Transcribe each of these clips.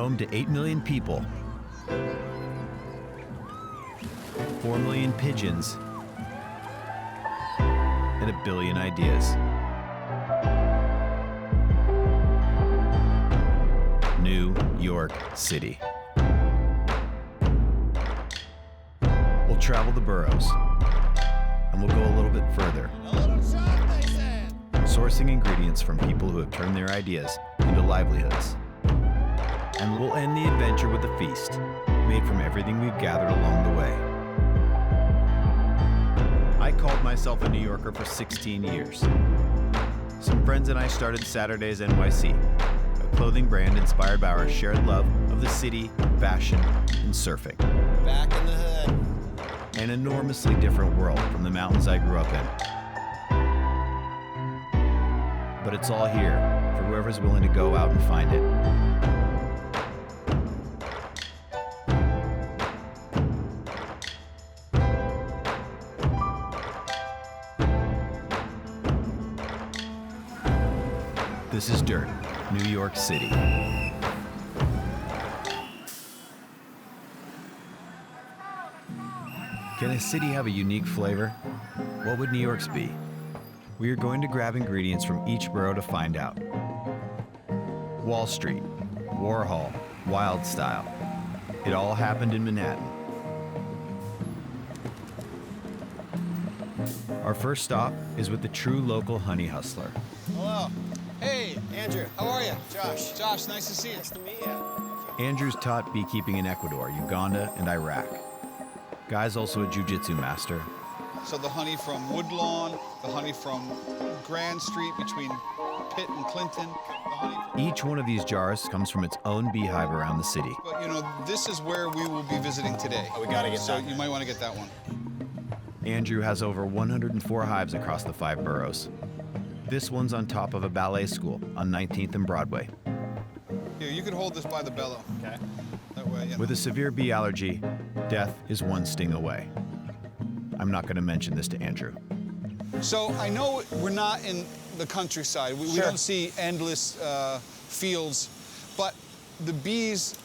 home to 8 million people, 4 million pigeons, and a billion ideas. New York City. We'll travel the boroughs, and we'll go a little bit further. Sourcing ingredients from people who have turned their ideas into livelihoods. And we'll end the adventure with a feast made from everything we've gathered along the way. I called myself a New Yorker for 16 years. Some friends and I started Saturdays NYC, a clothing brand inspired by our shared love of the city, fashion, and surfing. Back in the hood. An enormously different world from the mountains I grew up in. But it's all here for whoever's willing to go out and find it. This is Dirt, New York City. Can a city have a unique flavor? What would New York's be? We are going to grab ingredients from each borough to find out. Wall Street, Warhol, Wild Style. It all happened in Manhattan. Our first stop is with the true local honey hustler. Hello. Hey, Andrew. How are you? Josh. Josh, nice to see you. Nice to meet you. Andrew's taught beekeeping in Ecuador, Uganda, and Iraq. Guy's also a jiu-jitsu master. So the honey from Woodlawn, the honey from Grand Street between Pitt and Clinton. The honey from... Each one of these jars comes from its own beehive around the city. But, you know, this is where we will be visiting today. Oh, we gotta get that. So you might want to get that one. Andrew has over 104 hives across the 5 boroughs. This one's on top of a ballet school on 19th and Broadway. Here, you can hold this by the bellow. Okay. That way, you know. With a severe bee allergy, death is one sting away. I'm not going to mention this to Andrew. So I know we're not in the countryside. We Sure. don't see endless fields, but the bees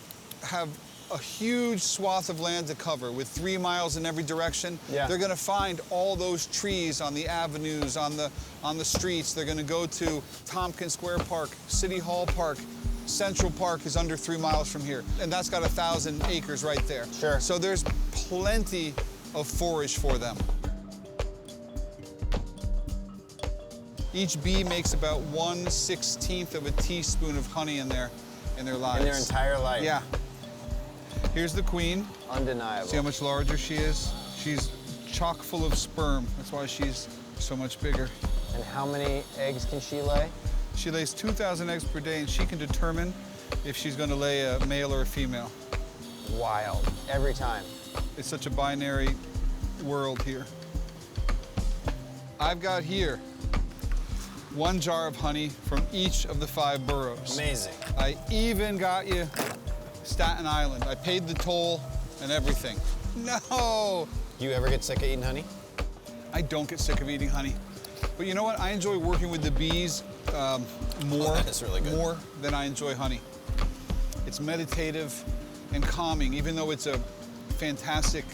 have a huge swath of land to cover with 3 miles in every direction. Yeah. They're going to find all those trees on the avenues, on the streets. They're going to go to Tompkins Square Park, City Hall Park. Central Park is under 3 miles from here, and that's got 1,000 acres right there. Sure. So there's plenty of forage for them. Each bee makes about 1/16 of a teaspoon of honey in their lives. In their entire life. Yeah. Here's the queen. Undeniable. See how much larger she is? She's chock full of sperm. That's why she's so much bigger. And how many eggs can she lay? She lays 2,000 eggs per day, and she can determine if she's going to lay a male or a female. Wild. Every time. It's such a binary world here. I've got here 1 jar of honey from each of the 5 boroughs. Amazing. I even got you Staten Island. I paid the toll and everything. No! You ever get sick of eating honey? I don't get sick of eating honey. But you know what? I enjoy working with the bees more, that is really good. more than I enjoy honey. It's meditative and calming, even though it's a fantastic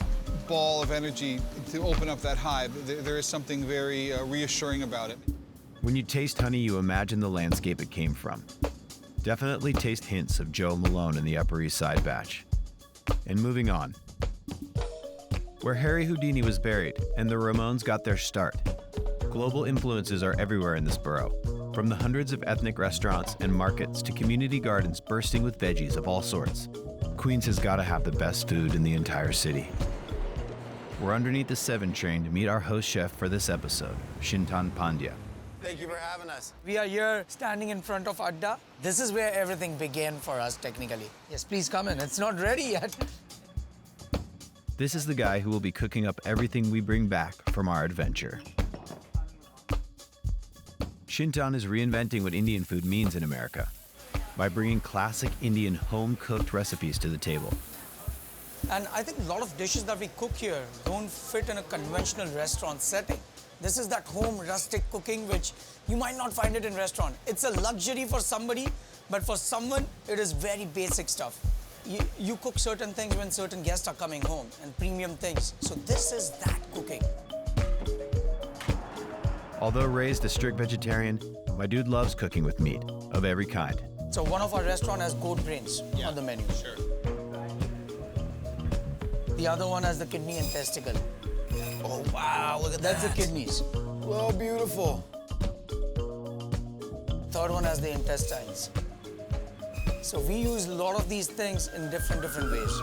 ball of energy to open up that hive. There is something very reassuring about it. When you taste honey, you imagine the landscape it came from. Definitely taste hints of Joe Malone in the Upper East Side batch. And moving on. Where Harry Houdini was buried and the Ramones got their start. Global influences are everywhere in this borough, from the hundreds of ethnic restaurants and markets to community gardens bursting with veggies of all sorts. Queens has got to have the best food in the entire city. We're underneath the 7 train to meet our host chef for this episode, Chintan Pandya. Thank you for having us. We are here standing in front of Adda. This is where everything began for us, technically. Yes, please come in. It's not ready yet. This is the guy who will be cooking up everything we bring back from our adventure. Chintan is reinventing what Indian food means in America by bringing classic Indian home-cooked recipes to the table. And I think a lot of dishes that we cook here don't fit in a conventional restaurant setting. This is that home rustic cooking which you might not find it in restaurant. It's a luxury for somebody, but for someone, it is very basic stuff. You cook certain things when certain guests are coming home and premium things. So this is that cooking. Although raised a strict vegetarian, my dude loves cooking with meat of every kind. So one of our restaurants has goat brains on the menu. Sure. The other one has the kidney and testicle. Oh, wow, look at that. That's the kidneys. Oh, beautiful. Third one has the intestines. So we use a lot of these things in different ways.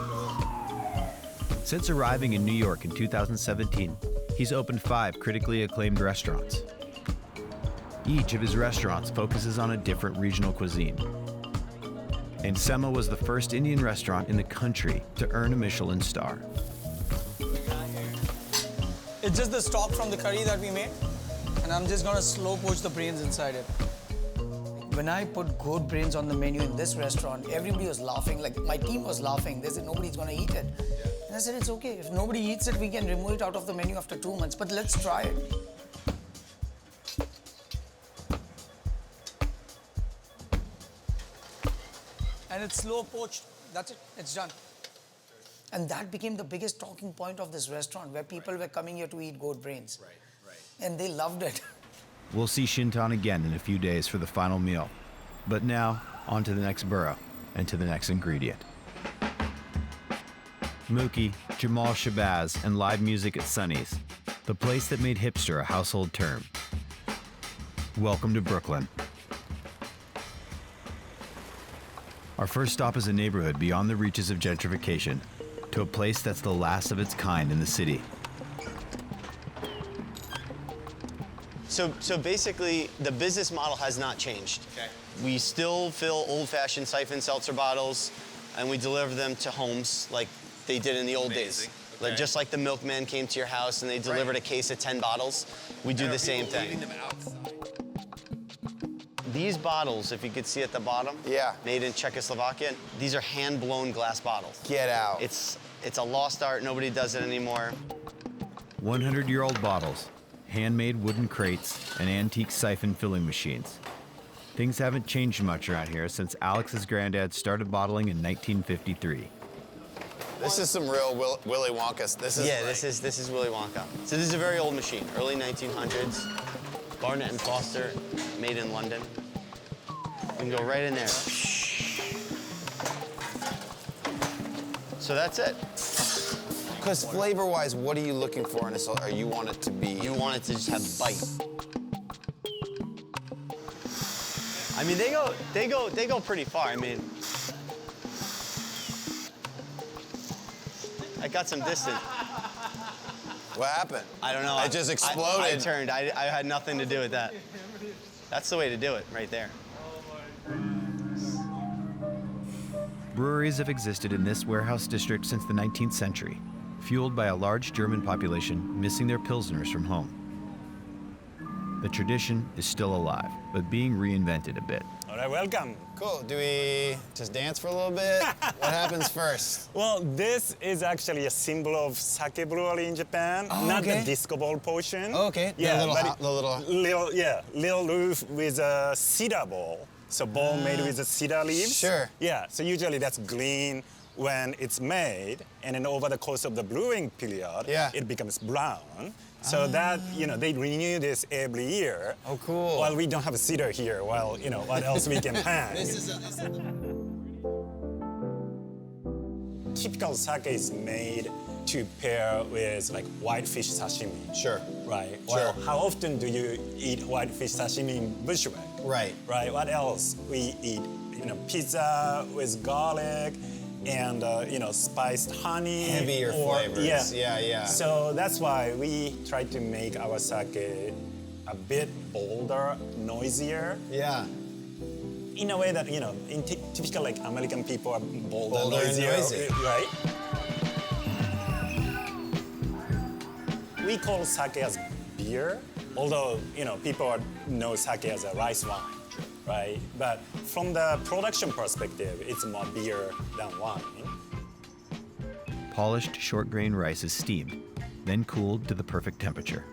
Since arriving in New York in 2017, he's opened 5 critically acclaimed restaurants. Each of his restaurants focuses on a different regional cuisine. And Sema was the first Indian restaurant in the country to earn a Michelin star. It's just the stock from the curry that we made, and I'm just gonna slow poach the brains inside it. When I put goat brains on the menu in this restaurant, everybody was laughing, like my team was laughing. They said, nobody's gonna eat it. And I said, it's okay. If nobody eats it, we can remove it out of the menu after 2 months, but let's try it. And it's slow poached. That's it, it's done. And that became the biggest talking point of this restaurant, where people were coming here to eat goat brains. Right. And they loved it. We'll see Chintan again in a few days for the final meal. But now, on to the next borough and to the next ingredient. Mookie, Jamal Shabazz, and live music at Sonny's, the place that made hipster a household term. Welcome to Brooklyn. Our first stop is a neighborhood beyond the reaches of gentrification, to a place that's the last of its kind in the city. So basically, the business model has not changed. Okay. We still fill old-fashioned siphon seltzer bottles, and we deliver them to homes like they did in the old days. Amazing. Like Okay. just like the milkman came to your house and they delivered a case of 10 bottles. We do the same thing. Leaving them outside. These bottles, if you could see at the bottom, Yeah. made in Czechoslovakia, these are hand-blown glass bottles. Get out. It's a lost art. Nobody does it anymore. 100-year-old bottles, handmade wooden crates, and antique siphon filling machines. Things haven't changed much around here since Alex's granddad started bottling in 1953. This is some real Willy Wonka. This is Yeah, like, this is Willy Wonka. So this is a very old machine, early 1900s. Barnett and Foster, made in London. You can go right in there. So that's it. Because flavor-wise, what are you looking for in a salsa? Or you want it to be? You want it to just have bite. I mean, they go pretty far. I mean, I got some distance. What happened? I don't know. I just exploded. I turned. I had nothing to do with that. That's the way to do it, right there. Breweries have existed in this warehouse district since the 19th century, fueled by a large German population missing their Pilsners from home. The tradition is still alive, but being reinvented a bit. All right, welcome. Cool. Do we just dance for a little bit? What happens first? Well, this is actually a symbol of sake brewery in Japan, not okay. the disco ball portion. Oh, okay. Yeah, The little. little roof with a cedar ball. So ball made with the cedar leaves. Sure. Yeah, so usually that's green when it's made, and then over the course of the brewing period, Yeah. it becomes brown. So that, they renew this every year. Oh, cool. Well, we don't have a cedar here. Well, what else we can hang? Typical sake is made to pair with like whitefish sashimi. Sure. Right. Sure. Well, how often do you eat whitefish sashimi in Bushwick? Right. Right. What else? We eat, pizza with garlic and spiced honey. Heavier flavors. Yeah. So that's why we try to make our sake a bit bolder, noisier. Yeah. In a way that, in typical like American people are bolder Bolder and noisier, noisy. right? We call sake as beer, although, people know sake as a rice wine, right? But from the production perspective, it's more beer than wine. Polished short grain rice is steamed, then cooled to the perfect temperature.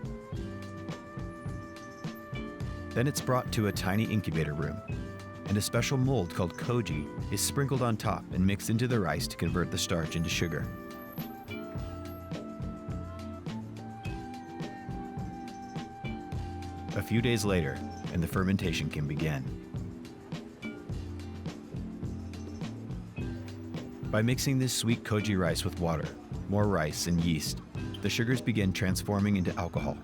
Then it's brought to a tiny incubator room, and a special mold called koji is sprinkled on top and mixed into the rice to convert the starch into sugar. A few days later, and the fermentation can begin. By mixing this sweet koji rice with water, more rice, and yeast, the sugars begin transforming into alcohol.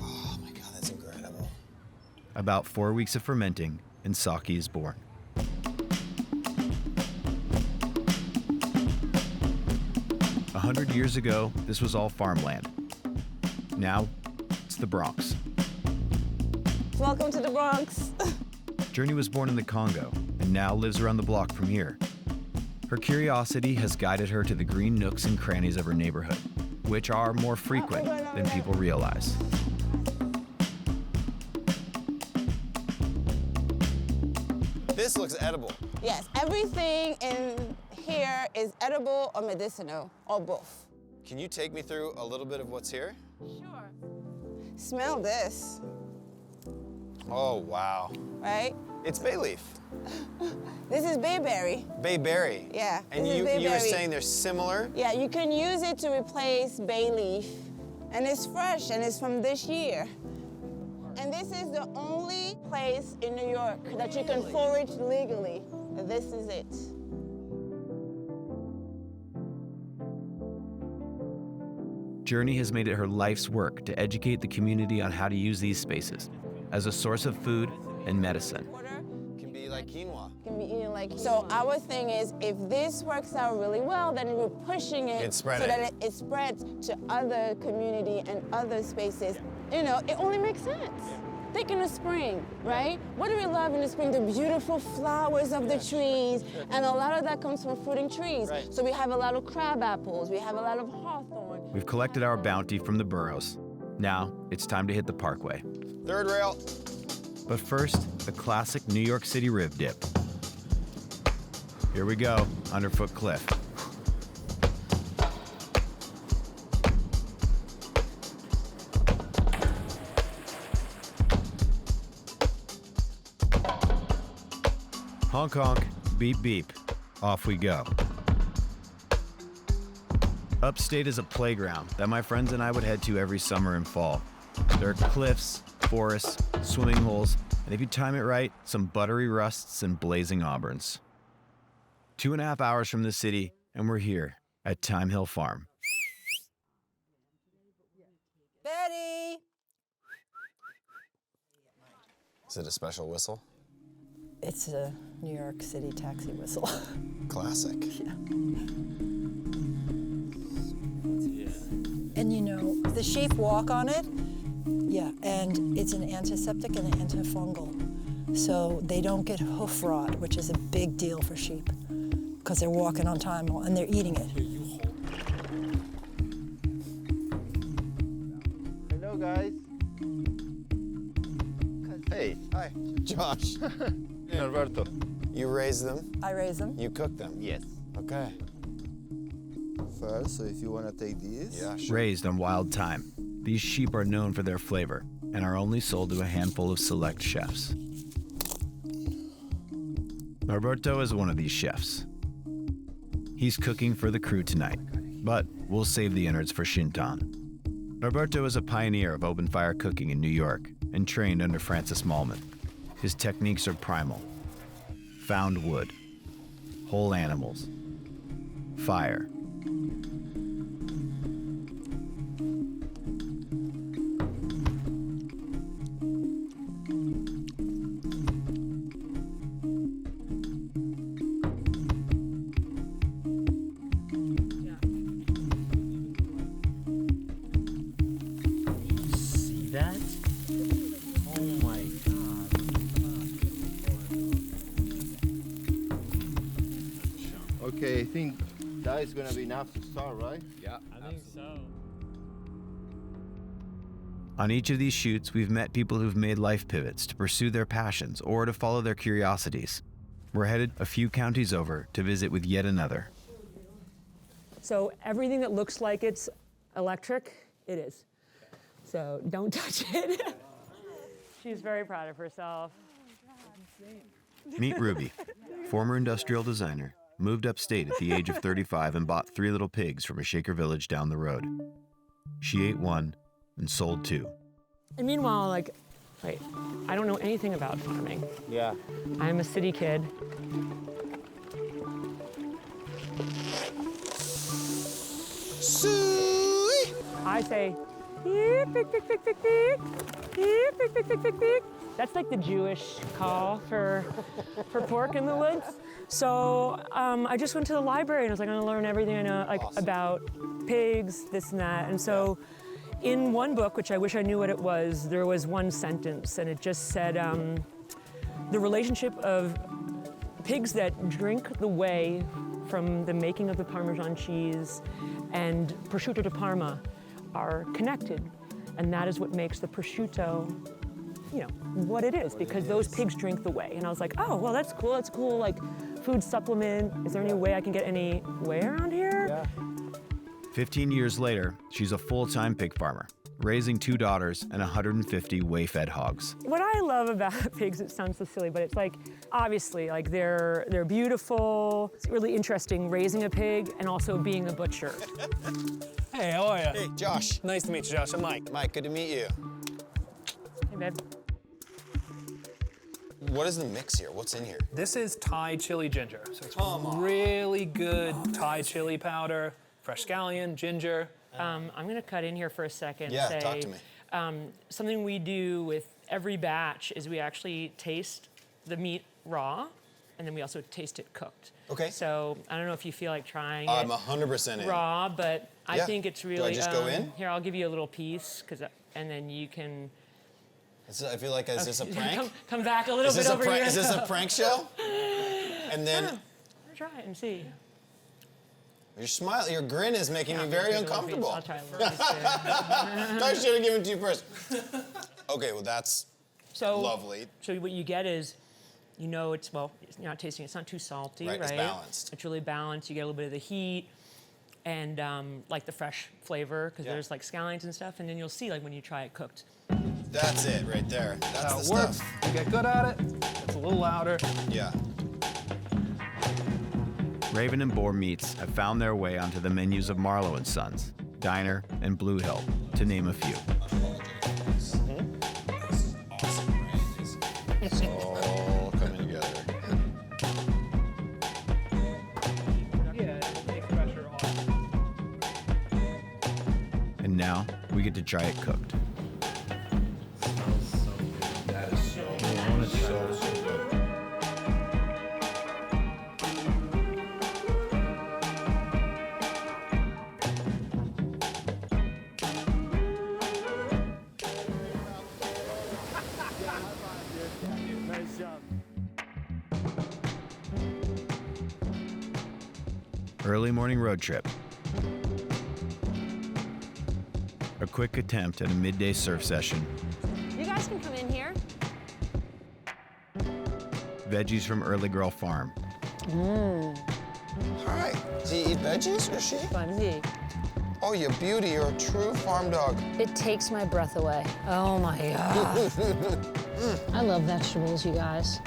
Oh my God, that's incredible. About 4 weeks of fermenting, and sake is born. A 100 years ago, this was all farmland. Now, it's the Bronx. Welcome to the Bronx. Journey was born in the Congo and now lives around the block from here. Her curiosity has guided her to the green nooks and crannies of her neighborhood, which are more frequent than people realize. This looks edible. Yes, everything in here is edible or medicinal, or both. Can you take me through a little bit of what's here? Sure. Smell this, Oh, wow. right? It's bay leaf. This is bayberry. Bayberry. Yeah, And this is you were bayberry. saying they're similar? Yeah, you can use it to replace bay leaf, and it's fresh, and it's from this year. And this is the only place in New York that you can forage legally. This is it. Journey has made it her life's work to educate the community on how to use these spaces as a source of food and medicine. Can be like quinoa. Can be eaten like. So our thing is, if this works out really well, then we're pushing it And spread so it. that it spreads to other community and other spaces. You know, it only makes sense. Think in the spring, right? What do we love in the spring? The beautiful flowers of the trees, and a lot of that comes from fruiting trees. Right. So we have a lot of crab apples, we have a lot of hawthorn. We've collected our bounty from the boroughs. Now, it's time to hit the Parkway. Third rail. But first, a classic New York City rib dip. Here we go, underfoot cliff. Honk honk, beep beep, off we go. Upstate is a playground that my friends and I would head to every summer and fall. There are cliffs, forests, swimming holes, and if you time it right, some buttery rusts and blazing auburns. 2.5 hours from the city, and we're here at Time Hill Farm. Betty! Is it a special whistle? It's a New York City taxi whistle. Classic. And you know, the sheep walk on it, yeah, and it's an antiseptic and an antifungal. So they don't get hoof rot, which is a big deal for sheep, because they're walking on time and they're eating it. Hello, guys. Hey. Hi. Josh. Norberto. You raise them, I raise them. you cook them. Yes. Okay. First, so if you want to take this. Yeah, sure. Raised on wild thyme, these sheep are known for their flavor and are only sold to a handful of select chefs. Norberto is one of these chefs. He's cooking for the crew tonight, but we'll save the innards for Chintan. Norberto is a pioneer of open fire cooking in New York and trained under Francis Mallman. His techniques are primal: found wood, whole animals, fire. See that? Oh my God. Okay, I think that is gonna be enough to start, right? I think so. On each of these shoots, we've met people who've made life pivots to pursue their passions or to follow their curiosities. We're headed a few counties over to visit with yet another. So everything that looks like it's electric, it is. so don't touch it. She's very proud of herself. Meet Ruby, former industrial designer, moved upstate at the age of 35 and bought 3 little pigs from a Shaker village down the road. She ate 1 and sold 2. And meanwhile, like, wait, I don't know anything about farming. Yeah. I'm a city kid. I say, beep, beep, beep, beep, beep, beep, beep, beep, beep, beep, beep, beep. That's like the Jewish call for pork in the woods. So I just went to the library and I was like, I'm gonna learn everything I know about pigs, this and that. And so in one book, which I wish I knew what it was, there was one sentence and it just said, the relationship of pigs that drink the whey from the making of the Parmesan cheese and prosciutto di Parma are connected. And that is what makes the prosciutto, you know, what it is, because those pigs drink the whey. And I was like, oh, well, that's cool, like food supplement. Is there any way I can get any whey around here? Yeah. 15 years later, she's a full-time pig farmer, raising 2 daughters and 150 whey-fed hogs. What I love about pigs, it sounds so silly, but it's like, obviously, like they're beautiful. It's really interesting raising a pig and also being a butcher. Hey, how are you? Hey, Josh. Nice to meet you, Josh. I'm Mike. Mike, good to meet you. Hey, babe. What is the mix here? What's in here? This is Thai chili ginger. So it's really good Thai chili powder, fresh scallion, ginger. I'm gonna cut in here for a second. Yeah, say, talk to me. Something we do with every batch is we actually taste the meat raw, and then we also taste it cooked. Okay. So I don't know if you feel like trying I'm it 100% in. raw, but I Yeah. think it's really. Do I just go in? Here, I'll give you a little piece, and then you can. I feel like, is this a prank? Come back a little bit over here. Is this a prank show? And then... Yeah, try it and see. Your smile, your grin is making me very uncomfortable. I'll try a little piece too. I should have given it to you first. Okay, well that's lovely. So what you get is, you know, it's you're not tasting. It's not too salty, right? It's balanced. It's really balanced. You get a little bit of the heat, and like the fresh flavor, because there's like scallions and stuff, and then you'll see like when you try it cooked. That's it right there. That's How the it works. stuff. You get good at it. It's a little louder. Yeah. Raven and Boar Meats have found their way onto the menus of Marlowe & Sons, Diner, and Blue Hill, to name a few. It's all coming together. Yeah, it takes pressure off. And now we get to try it cooked. That is so good. So good. Nice job. Early morning road trip. A quick attempt at a midday surf session. You guys can come in here. Veggies from Early Girl Farm. All right. Do you eat veggies or she? Bundy. Oh, you beauty. You're a true farm dog. It takes my breath away. Oh my God. I love vegetables, you guys.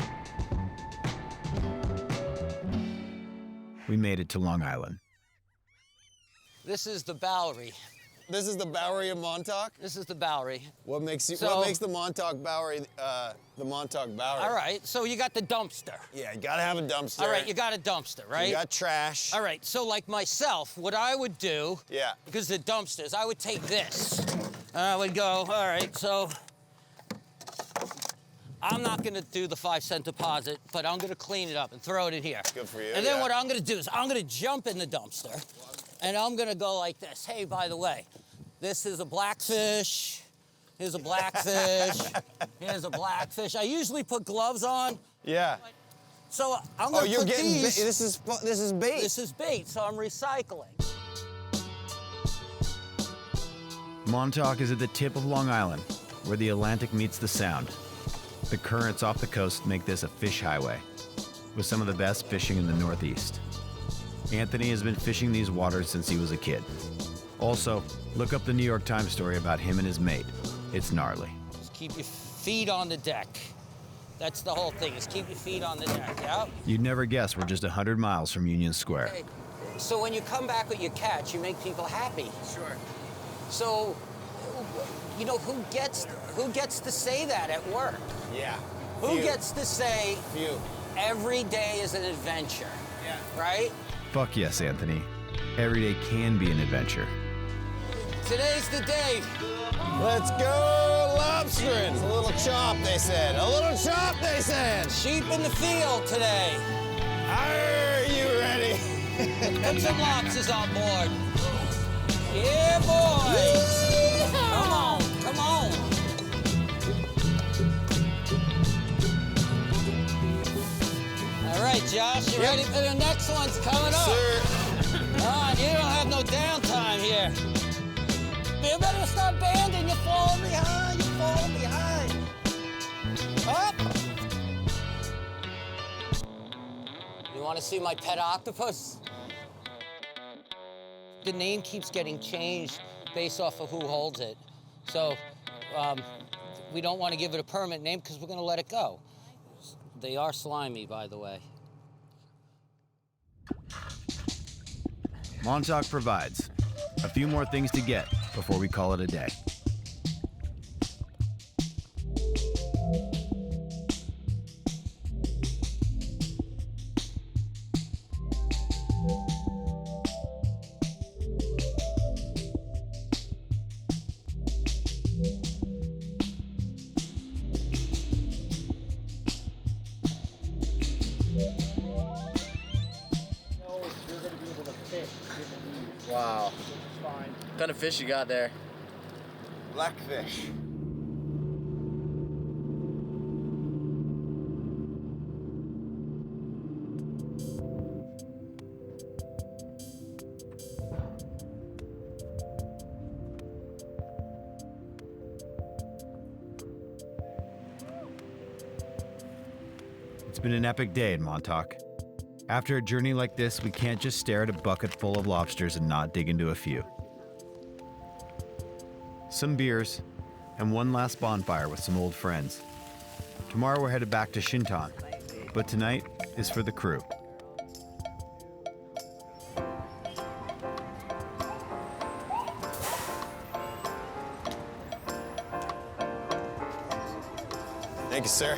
We made it to Long Island. This is the Bowery. This is the Bowery of Montauk? This is the Bowery. What makes So- what makes the Montauk Bowery the Montauk Bowery? All right, so you got the dumpster. Yeah, you gotta have a dumpster. All right, you got a dumpster, right? You got trash. All right, so like myself, what I would do, Yeah. because the dumpsters, I would take this. And I would go, all right, so I'm not gonna do the 5-cent deposit, but I'm gonna clean it up and throw it in here. Good for you. And then yeah. what I'm gonna do is I'm gonna jump in the dumpster, and I'm gonna go like this. Hey, by the way, this is a blackfish. Here's a blackfish. Here's a blackfish. I usually put gloves on. Yeah. So I'm gonna you're put getting these. this is bait. This is bait, so I'm recycling. Montauk is at the tip of Long Island, where the Atlantic meets the Sound. The currents off the coast make this a fish highway, with some of the best fishing in the Northeast. Anthony has been fishing these waters since he was a kid. Also, look up the New York Times story about him and his mate, it's gnarly. Just keep your feet on the deck. That's the whole thing, is keep your feet on the deck, yeah? You'd never guess we're just 100 miles from Union Square. Okay. So when you come back with your catch, you make people happy. Sure. So, you know, who gets to say that at work? Yeah. Who gets to say Few. every day is an adventure? Yeah. Right? Fuck yes, Anthony. Every day can be an adventure. Today's the day. Let's go lobstering. A little chop, they said. A little chop, they said. Sheep in the field today. Are you ready? Put some lobsters on board. Yeah, boy. Come on, come on. All right, Josh, you ready for the next one's coming up? Sir. Come on, you don't have no downtime here. You better start banding. You're falling behind. You're falling behind. Up. You want to see my pet octopus? The name keeps getting changed based off of who holds it. So we don't want to give it a permanent name because we're going to let it go. They are slimy, by the way. Montauk provides. A few more things to get before we call it a day. Wow. What kind of fish you got there? Blackfish. It's been an epic day in Montauk. After a journey like this, we can't just stare at a bucket full of lobsters and not dig into a few. Some beers, and one last bonfire with some old friends. Tomorrow we're headed back to Chintan, but tonight is for the crew. Thank you, sir.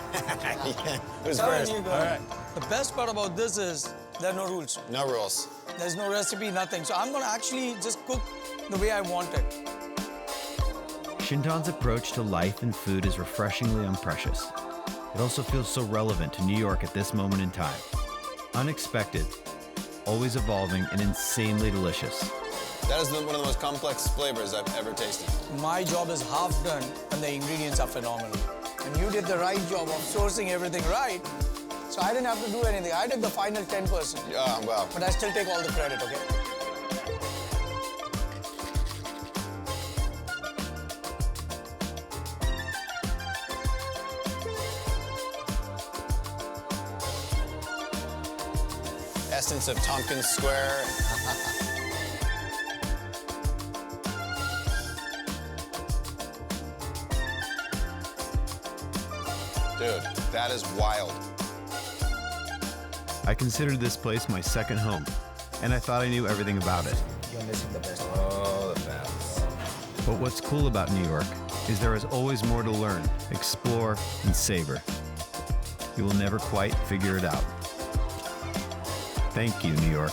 Who's Sorry, first? you go. All right. The best part about this is there are no rules. No rules. There's no recipe, nothing. So I'm gonna actually just cook the way I want it. Chintan's approach to life and food is refreshingly unprecious. It also feels so relevant to New York at this moment in time. Unexpected, always evolving, and insanely delicious. That is one of the most complex flavors I've ever tasted. My job is half done and the ingredients are phenomenal. And you did the right job of sourcing everything right. So I didn't have to do anything. I did the final 10%. Oh, wow. But I still take all the credit, okay? Essence of Tompkins Square. Dude, that is wild. I considered this place my second home, and I thought I knew everything about it. You're missing the best. Oh, the best. But what's cool about New York is there is always more to learn, explore, and savor. You will never quite figure it out. Thank you, New York.